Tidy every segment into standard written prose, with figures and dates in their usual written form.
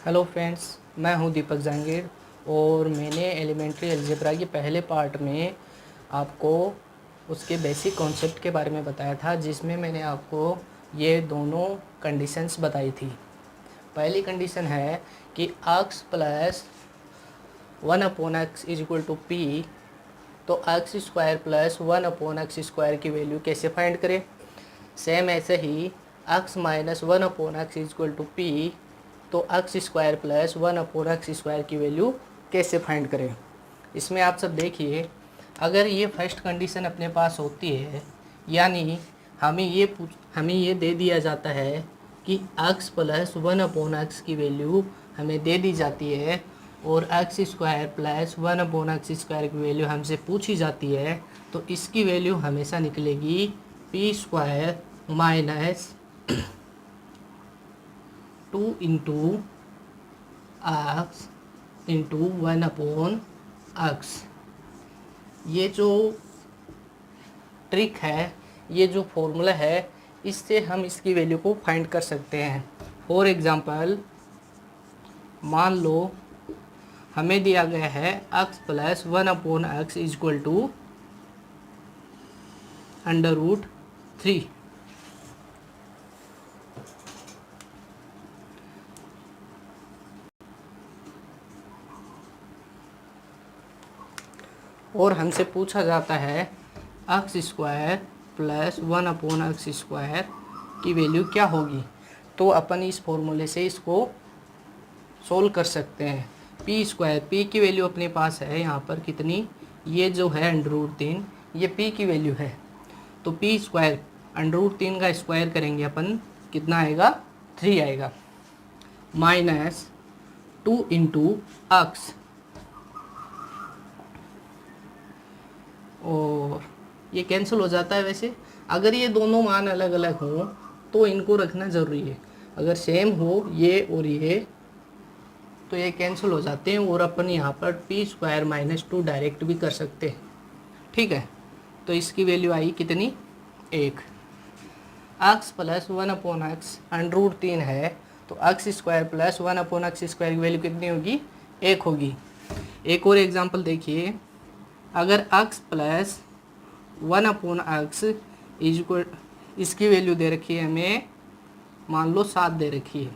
Hello friends, मैं हूं दीपक जहांगीर और मैंने एलिमेंट्री अलजेब्रा के पहले पार्ट में आपको उसके बेसिक कॉन्सेप्ट के बारे में बताया था, जिसमें मैंने आपको ये दोनों कंडीशंस बताई थी। पहली कंडीशन है कि x plus 1/x is equal to p, तो x square plus 1/x square की वैल्यू कैसे फाइंड करें। सेम ऐसे ही x minus 1/x is equal to p, तो x square plus 1/x square की वैल्यू कैसे फाइंड करें। इसमें आप सब देखिए, अगर ये फर्स्ट कंडीशन अपने पास होती है, यानी हमें ये दे दिया जाता है कि x प्लस 1/x की वैल्यू हमें दे दी जाती है और x square plus 1/x square की वैल्यू हमसे पूछी जाती है, तो इसकी वैल्यू हमेशा निकलेगी P square minus 2 into x into 1/x। ये जो ट्रिक है, ये जो फॉर्मूला है, इससे हम इसकी वैल्यू को फाइंड कर सकते हैं। फॉर एग्ज़ाम्पल, मान लो हमें दिया गया है x plus 1/x is equal to √3। और हमसे पूछा जाता है x square plus 1/x square की वैल्यू क्या होगी। तो अपन इस फॉर्मूले से इसको सोल्व कर सकते हैं। पी स्क्वायर, पी की वैल्यू अपने पास है यहाँ पर कितनी, ये जो है √3, ये पी की वैल्यू है। तो पी स्क्वायर √3 का स्क्वायर करेंगे अपन, कितना आएगा, 3 आएगा, माइनस 2 इंटू एक्स, और ये कैंसिल हो जाता है। वैसे अगर ये दोनों मान अलग अलग हों तो इनको रखना ज़रूरी है, अगर सेम हो ये और ये तो ये कैंसिल हो जाते हैं, और अपन यहाँ पर पी स्क्वायर माइनस 2 डायरेक्ट भी कर सकते हैं। ठीक है, तो इसकी वैल्यू आई कितनी, 1। x प्लस 1/x √3 है, तो x square plus 1/x square की वैल्यू कितनी होगी, 1 होगी। एक और एग्जांपल देखिए, अगर x plus 1/x is equal, इसकी वैल्यू दे रखी है हमें, मान लो 7 दे रखी है,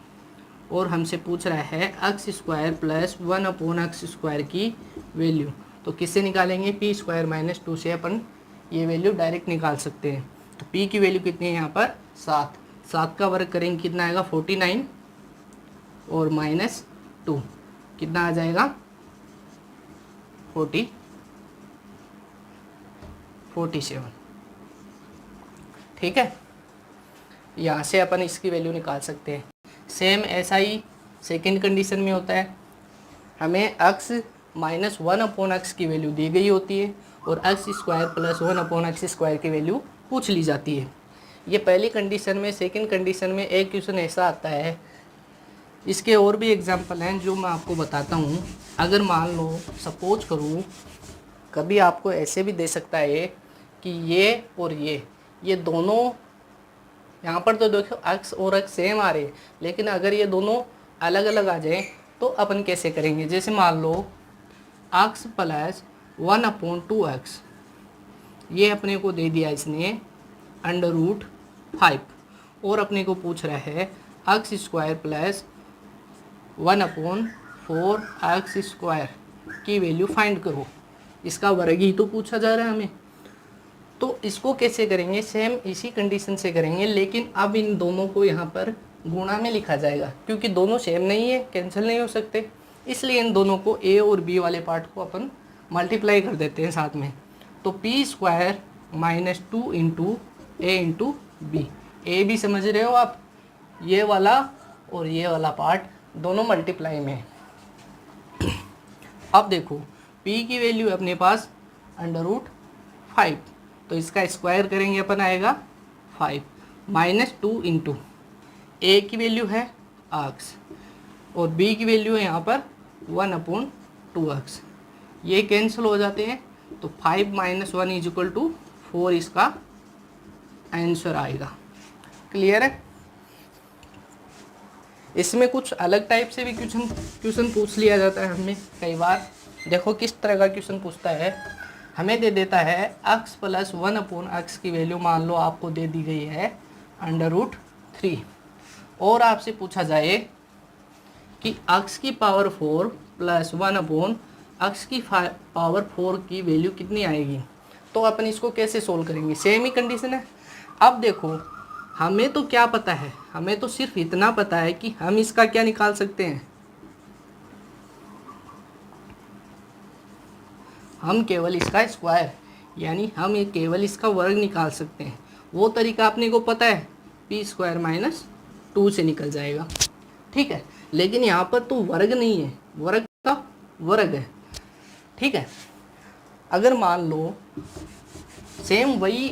और हमसे पूछ रहा है x square plus 1/x square की वैल्यू, तो किससे निकालेंगे, पी स्क्वायर माइनस 2 से अपन ये वैल्यू डायरेक्ट निकाल सकते हैं। तो p की वैल्यू कितनी है यहाँ पर, 7। 7 का वर्ग करेंगे कितना आएगा, 49, और माइनस 2 कितना आ जाएगा, 47। ठीक है, यहाँ से अपन इसकी वैल्यू निकाल सकते हैं। सेम ऐसा ही सेकंड कंडीशन में होता है, हमें x माइनस 1/x की वैल्यू दी गई होती है और x square plus 1/x square की वैल्यू पूछ ली जाती है। ये पहली कंडीशन में। सेकंड कंडीशन में एक क्वेश्चन ऐसा आता है, इसके और भी एग्जांपल हैं जो मैं आपको बताता हूँ। अगर मान लो, सपोज करूँ, कभी आपको ऐसे भी दे सकता है कि ये और ये दोनों, यहाँ पर तो देखो x और x सेम आ रहे हैं, लेकिन अगर ये दोनों अलग अलग आ जाए तो अपन कैसे करेंगे। जैसे मान लो x प्लस 1/2x, ये अपने को दे दिया इसने √5, और अपने को पूछ रहा है x square plus 1/4x square की वैल्यू फाइंड करो। इसका वर्ग ही तो पूछा जा रहा है हमें, तो इसको कैसे करेंगे, सेम इसी कंडीशन से करेंगे, लेकिन अब इन दोनों को यहाँ पर गुणा में लिखा जाएगा, क्योंकि दोनों सेम नहीं है, कैंसिल नहीं हो सकते, इसलिए इन दोनों को a और b वाले पार्ट को अपन मल्टीप्लाई कर देते हैं साथ में। तो पी स्क्वायर माइनस 2 इंटू ए इंटू बी, ए भी समझ रहे हो आप, ये वाला और ये वाला पार्ट दोनों मल्टीप्लाई में। अब देखो p की वैल्यू अपने पास √5, तो इसका स्क्वायर करेंगे अपन, आएगा 5, माइनस 2 इंटू ए की वैल्यू है x और b की वैल्यू है यहाँ पर 1/2x, ये कैंसिल हो जाते हैं, तो 5 - 1 इज इक्वल टू 4 इसका आंसर आएगा। क्लियर है। इसमें कुछ अलग टाइप से भी क्वेश्चन पूछ लिया जाता है हमें कई बार। देखो किस तरह का क्वेश्चन पूछता है, हमें दे देता है x प्लस 1/x की वैल्यू मान लो आपको दे दी गई है √3, और आपसे पूछा जाए कि x की पावर 4 प्लस 1/x की पावर 4 की वैल्यू कितनी आएगी। तो अपन इसको कैसे सोल्व करेंगे, सेम ही कंडीशन है। अब देखो हमें तो क्या पता है, हमें तो सिर्फ इतना पता है कि हम इसका क्या निकाल सकते हैं, हम केवल इसका स्क्वायर यानी हम ये केवल इसका वर्ग निकाल सकते हैं। वो तरीका अपने को पता है, p² - 2 से निकल जाएगा, ठीक है। लेकिन यहाँ पर तो वर्ग नहीं है, वर्ग का वर्ग है, ठीक है। अगर मान लो सेम वही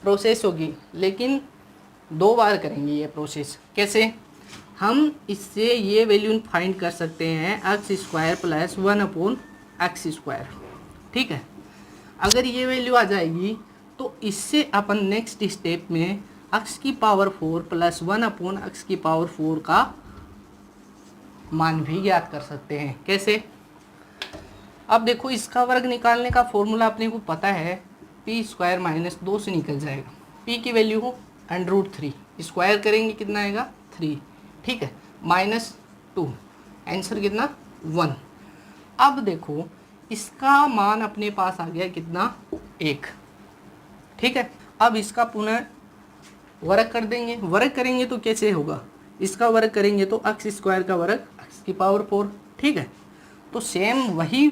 प्रोसेस होगी लेकिन 2 बार करेंगे ये प्रोसेस, कैसे, हम इससे ये वैल्यू फाइंड कर सकते हैं x² प्लस 1/x², ठीक है। अगर ये वैल्यू आ जाएगी तो इससे अपन नेक्स्ट स्टेप में x की पावर 4 प्लस 1/x की पावर 4 का मान भी ज्ञात कर सकते हैं, कैसे। अब देखो इसका वर्ग निकालने का फॉर्मूला अपने को पता है, p² - 2 से निकल जाएगा। p की वैल्यू हो √3, स्क्वायर करेंगे कितना आएगा 3, ठीक है, -2, आंसर कितना 1। अब देखो इसका मान अपने पास आ गया कितना 1, ठीक है। अब इसका पुनः वर्ग कर देंगे, वर्ग करेंगे तो कैसे होगा, इसका वर्ग करेंगे तो x² का वर्ग x की पावर 4, ठीक है। तो सेम वही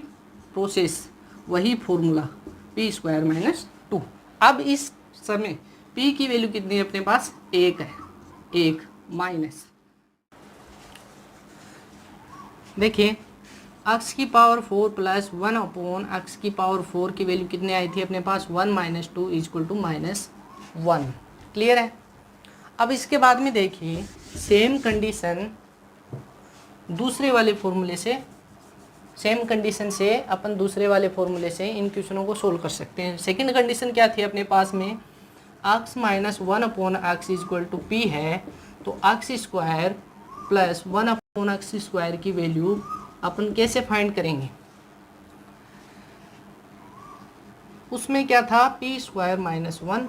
प्रोसेस, वही फॉर्मूला p² - 2। अब इस समय p की वैल्यू कितनी है अपने पास 1 है, 1 माइनस, देखिए x की पावर 4 प्लस 1/x की पावर 4 की वैल्यू कितनी आई थी अपने पास 1 - 2 = -1, क्लियर है। अब इसके बाद में देखिए सेम कंडीशन दूसरे वाले फॉर्मूले से, सेम कंडीशन से अपन दूसरे वाले फॉर्मूले से इन क्वेश्चनों को सोल्व कर सकते हैं। सेकंड कंडीशन क्या थी अपने पास में, x - 1/x = p है, तो x² प्लस 1/x² की वैल्यू अपन कैसे फाइंड करेंगे, उसमें क्या था p² - 1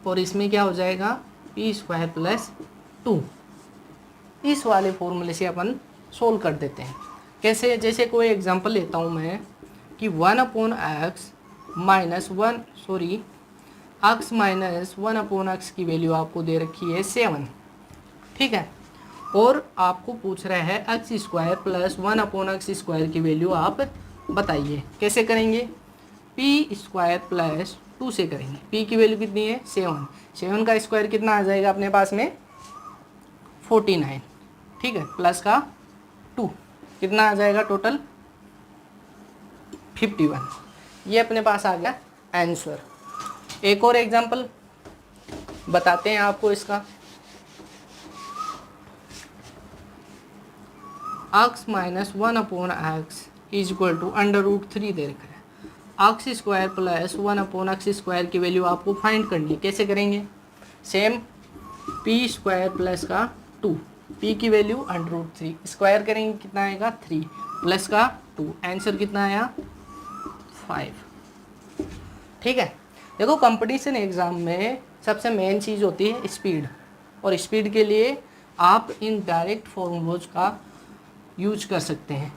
और इसमें क्या हो जाएगा p² प्लस 2। इस वाले फॉर्मूले से अपन सोल्व कर देते हैं, कैसे, जैसे कोई एग्जांपल लेता हूँ मैं कि 1/x - 1/x की वैल्यू आपको दे रखी है 7, ठीक है, और आपको पूछ रहा है x² प्लस 1/x² की वैल्यू आप बताइए, कैसे करेंगे, p² प्लस 2 से करेंगे। p की वैल्यू कितनी है 7, 7 का स्क्वायर कितना आ जाएगा अपने पास में 49, ठीक है, प्लस का 2 कितना आ जाएगा टोटल 51, ये अपने पास आ गया आंसर। एक और एग्जांपल बताते हैं आपको इसका, x - 1/x = दे रखा है, x² प्लस 1/x² की वैल्यू आपको फाइंड करनी है, कैसे करेंगे, सेम p² प्लस का 2, p की वैल्यू √3, स्क्वायर करेंगे कितना आएगा 3 प्लस का 2, आंसर कितना आया 5, ठीक है। देखो कंपटीशन एग्ज़ाम में सबसे मेन चीज़ होती है स्पीड, और स्पीड के लिए आप इन डायरेक्ट फॉर्मूलोज का यूज कर सकते हैं।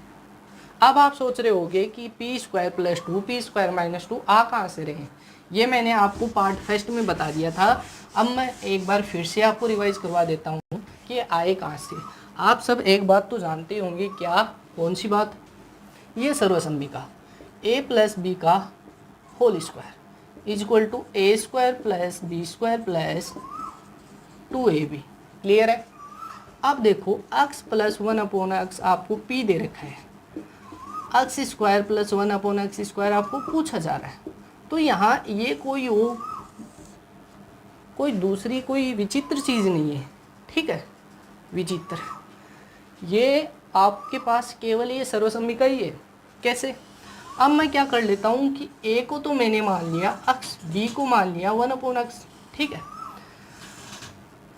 अब आप सोच रहे होंगे कि p² प्लस 2 p² - 2 आ कहाँ से रहे, ये मैंने आपको पार्ट फर्स्ट में बता दिया था। अब मैं एक बार फिर से आपको रिवाइज करवा देता हूँ कि आए कहाँ से। आप सब एक बात तो जानते होंगे, क्या, कौन सी बात, ये सर्वसम्मिका a प्लस b का whole square = a² plus b² plus 2ab, clear है। अब देखो x प्लस 1/x आपको p दे रखा है, x² प्लस 1/x² आपको पूछा जा रहा है, तो यहाँ ये कोई दूसरी कोई विचित्र चीज़ नहीं है, ठीक है, विचित्र, ये आपके पास केवल ये सर्वसम्मिका ही है, कैसे। अब मैं क्या कर लेता हूँ कि a को तो मैंने मान लिया x, b को मान लिया 1/x, ठीक है।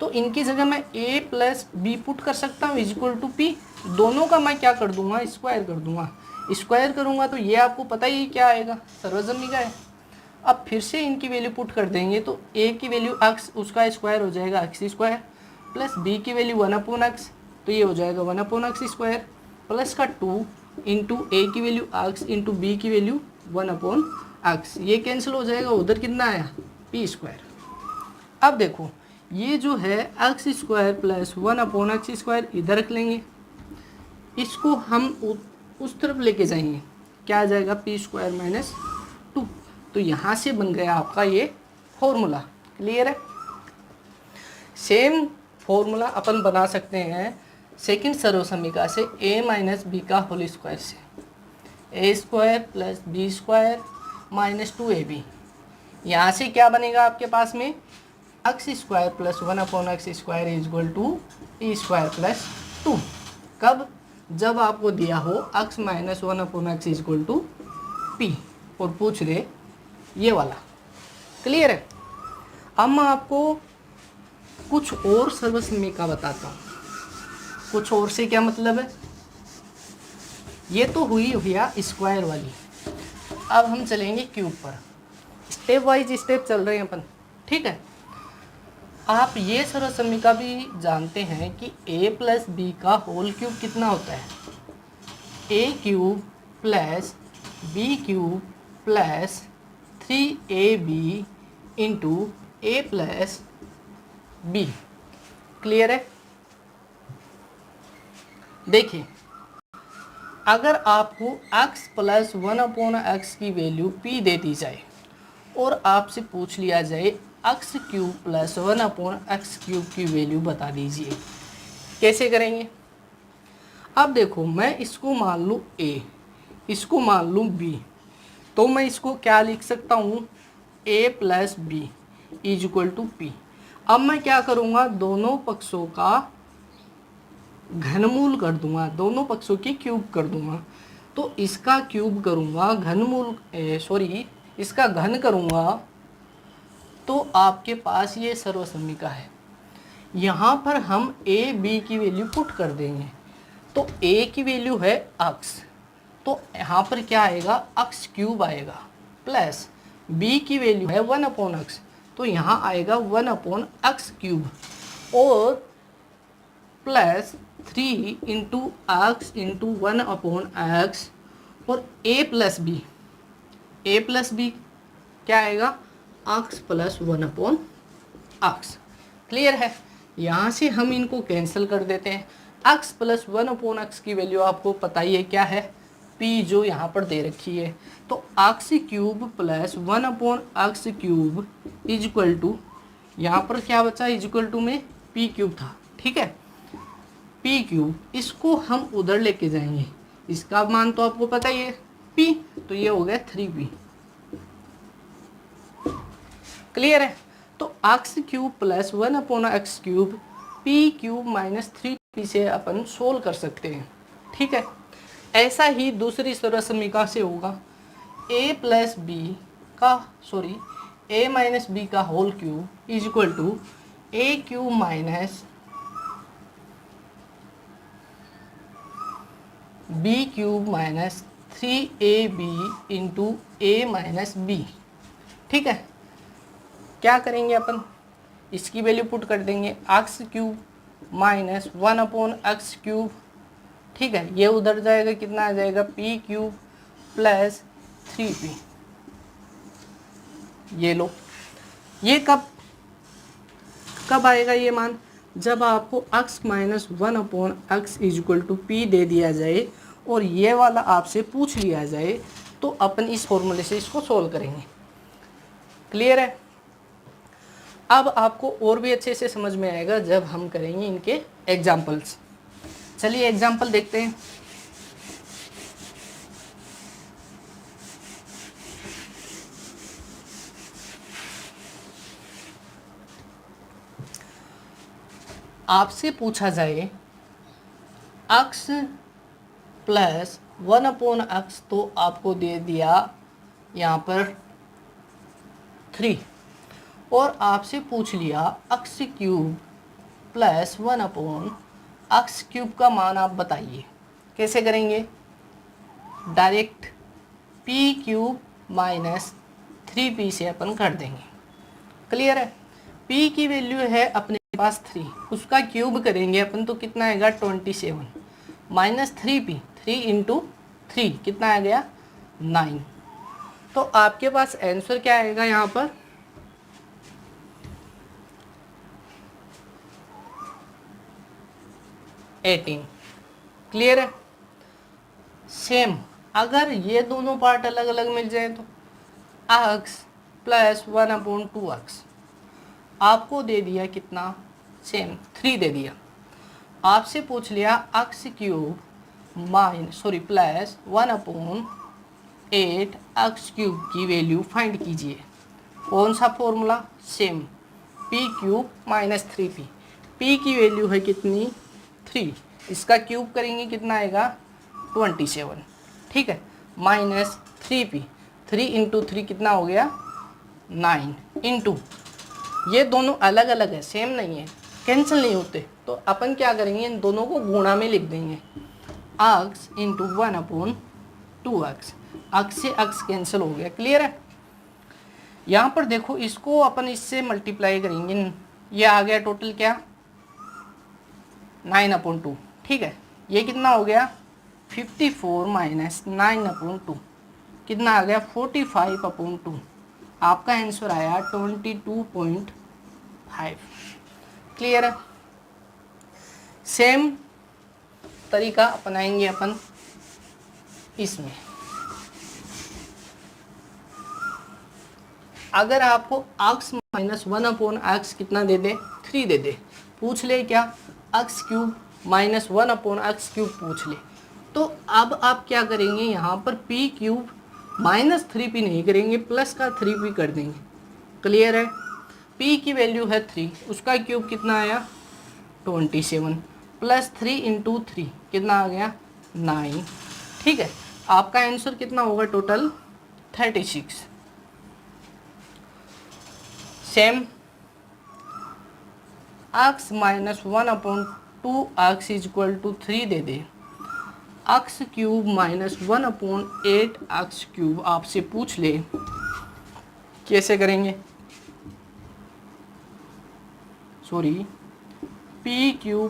तो इनकी जगह मैं a प्लस बी पुट कर सकता हूँ इक्वल टू p। दोनों का मैं क्या कर दूंगा, स्क्वायर कर दूंगा। स्क्वायर करूंगा तो ये आपको पता ही क्या आएगा, सर्वसम्मिका है। अब फिर से इनकी वैल्यू पुट कर देंगे तो a की वैल्यू x, उसका स्क्वायर हो जाएगा x स्क्वायर, प्लस b की वैल्यू 1/x, तो ये हो जाएगा 1/x स्क्वायर, प्लस का 2 इंटू ए की वैल्यू x इंटू बी की वैल्यू 1/x। ये कैंसिल हो जाएगा, उधर कितना आया p स्क्वायर। अब देखो ये जो है x square plus 1/x square इधर रख लेंगे, इसको हम उस तरफ लेके जाएंगे, क्या आ जाएगा p स्क्वायर माइनस 2। तो यहाँ से बन गया आपका ये फॉर्मूला। क्लियर है। सेम फॉर्मूला अपन बना सकते हैं सेकंड सर्वसम्मिका से a माइनस बी का होल स्क्वायर से, a square plus b square minus 2ab। यहाँ से क्या बनेगा आपके पास में, x square plus 1/x square is equal to p square plus 2। कब, जब आपको दिया हो x minus 1/x is equal to p और पूछ दे ये वाला। क्लियर है। अब मैं आपको कुछ और सर्वसम्मिका बताता हूँ। कुछ और से क्या मतलब है, ये तो हुई भैया स्क्वायर वाली। अब हम चलेंगे क्यूब पर, स्टेप वाइज स्टेप चल रहे हैं अपन, ठीक है। आप ये सर्वसम्मिका भी जानते हैं कि a प्लस बी का होल क्यूब कितना होता है, a cube plus b cube plus 3ab into a plus b. Clear है। देखिए अगर आपको x प्लस 1/x की वैल्यू p दे दी जाए और आपसे पूछ लिया जाए x cube plus 1/x cube की वैल्यू बता दीजिए, कैसे करेंगे। अब देखो मैं इसको मान लूँ a, इसको मान लूँ b, तो मैं इसको क्या लिख सकता हूँ, a plus b is equal to p. अब मैं क्या करूँगा, दोनों पक्षों का घनमूल कर दूंगा, दोनों पक्षों की क्यूब कर दूंगा। तो इसका क्यूब करूँगा घनमूल सॉरी इसका घन करूँगा तो आपके पास ये सर्वसम्मिका है। यहाँ पर हम a b की वैल्यू पुट कर देंगे, तो a की वैल्यू है x, तो यहाँ पर क्या आएगा x क्यूब आएगा, प्लस b की वैल्यू है 1/x, तो यहाँ आएगा 1/x क्यूब, और plus 3 into x into 1/x, और a प्लस बी क्या आएगा x प्लस 1/x। क्लियर है। यहाँ से हम इनको कैंसिल कर देते हैं। x प्लस 1/x की वैल्यू आपको पता ही है क्या है, p जो यहाँ पर दे रखी है, तो x cube plus 1/x cube is equal to, यहाँ पर क्या बचा इज इक्वल टू में p क्यूब था, ठीक है, p क्यूब, इसको हम उधर लेके जाएंगे, इसका मान तो आपको पता ही है p, तो ये हो गया 3p। क्लियर है। तो x cube plus 1/x cube p cube minus 3p से अपन सोल्व कर सकते हैं, ठीक है। ऐसा ही दूसरी सर्वसम्मिका से होगा, a प्लस बी का a माइनस बी का whole cube is equal to a cube minus b cube minus 3ab into a minus b. ठीक है, क्या करेंगे अपन, इसकी वैल्यू पुट कर देंगे x cube minus 1/x cube, ठीक है, ये उधर जाएगा, कितना आ जाएगा p क्यूब प्लस 3p। ये लो, ये कब आएगा ये मान, जब आपको x minus 1/x is equal to p दे दिया जाए और ये वाला आपसे पूछ लिया जाए, तो अपन इस फॉर्मूले से इसको सोल्व करेंगे। क्लियर है। अब आपको और भी अच्छे से समझ में आएगा जब हम करेंगे इनके एग्जाम्पल्स। चलिए एग्जाम्पल देखते हैं। आपसे पूछा जाए x प्लस 1/x, तो आपको दे दिया यहाँ पर 3, और आपसे पूछ लिया x क्यूब प्लस 1/x³ का मान आप बताइए। कैसे करेंगे? डायरेक्ट p³ माइनस 3p से अपन कर देंगे। क्लियर है? p की वैल्यू है अपने पास 3, उसका क्यूब करेंगे अपन तो कितना आएगा 27 माइनस 3p, 3 इंटू 3 कितना आ गया 9। तो आपके पास आंसर क्या आएगा यहाँ पर? 18। क्लियर है? सेम अगर ये दोनों पार्ट अलग अलग मिल जाए तो x प्लस 1/2x आपको दे दिया कितना? सेम 3 दे दिया। आपसे पूछ लिया x³ प्लस 1/8x³ की वैल्यू फाइंड कीजिए। कौन सा formula? Same p³ minus 3p। p की वैल्यू है कितनी? 3, इसका क्यूब करेंगे कितना आएगा 27। ठीक है, माइनस 3p, 3 इंटू 3 कितना हो गया 9 इंटू, ये दोनों अलग अलग है, सेम नहीं है, कैंसिल नहीं होते, तो अपन क्या करेंगे इन दोनों को गुणा में लिख देंगे। x इंटू 1/2x, x से x कैंसिल हो गया। क्लियर है? यहाँ पर देखो इसको अपन इससे मल्टीप्लाई करेंगे, ये आ गया टोटल क्या 9/2। ठीक है, ये कितना हो गया 54 माइनस 9/2 कितना आ गया 45/2। आपका आंसर आया 22.5। क्लियर है? सेम तरीका अपनाएंगे अपन इसमें। अगर आपको x माइनस 1/x कितना दे दे 3 दे दे, पूछ ले क्या x³ माइनस 1/x³ पूछ ले, तो अब आप क्या करेंगे यहाँ पर p³ माइनस 3p नहीं करेंगे, प्लस का 3p कर देंगे। क्लियर है? p की वैल्यू है 3, उसका क्यूब कितना आया 27 प्लस 3 इंटू 3 कितना आ गया 9। ठीक है, आपका आंसर कितना होगा total 36। Same x minus 1/2x is equal to 3 दे दे, x³ माइनस 1/8x³ आपसे पूछ ले, कैसे करेंगे? सॉरी p³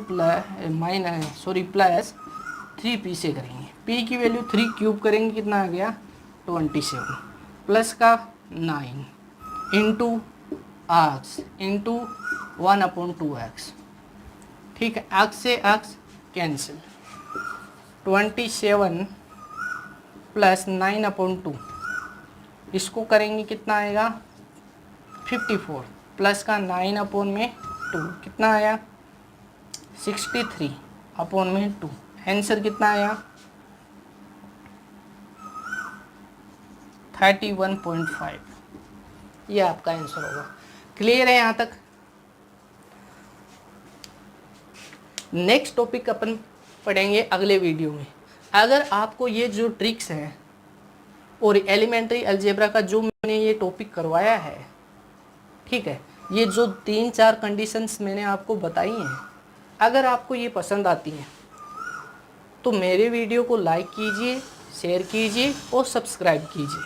प्लस 3p से करेंगे। p की वैल्यू 3 क्यूब करेंगे कितना आ गया 27 प्लस का 9 इंटू x इंटू 1/2x। ठीक है, x से x कैंसिल, 27 प्लस 9/2 इसको करेंगे कितना आएगा 54 प्लस का 9/2 कितना आया 63/2। आंसर कितना आया 31.5। ये आपका आंसर होगा। क्लियर है यहाँ तक? नेक्स्ट टॉपिक अपन पढ़ेंगे अगले वीडियो में। अगर आपको ये जो ट्रिक्स हैं और एलिमेंट्री अलजेब्रा का जो मैंने ये टॉपिक करवाया है, ठीक है, ये जो 3-4 कंडीशंस मैंने आपको बताई हैं, अगर आपको ये पसंद आती हैं तो मेरे वीडियो को लाइक कीजिए, शेयर कीजिए और सब्सक्राइब कीजिए।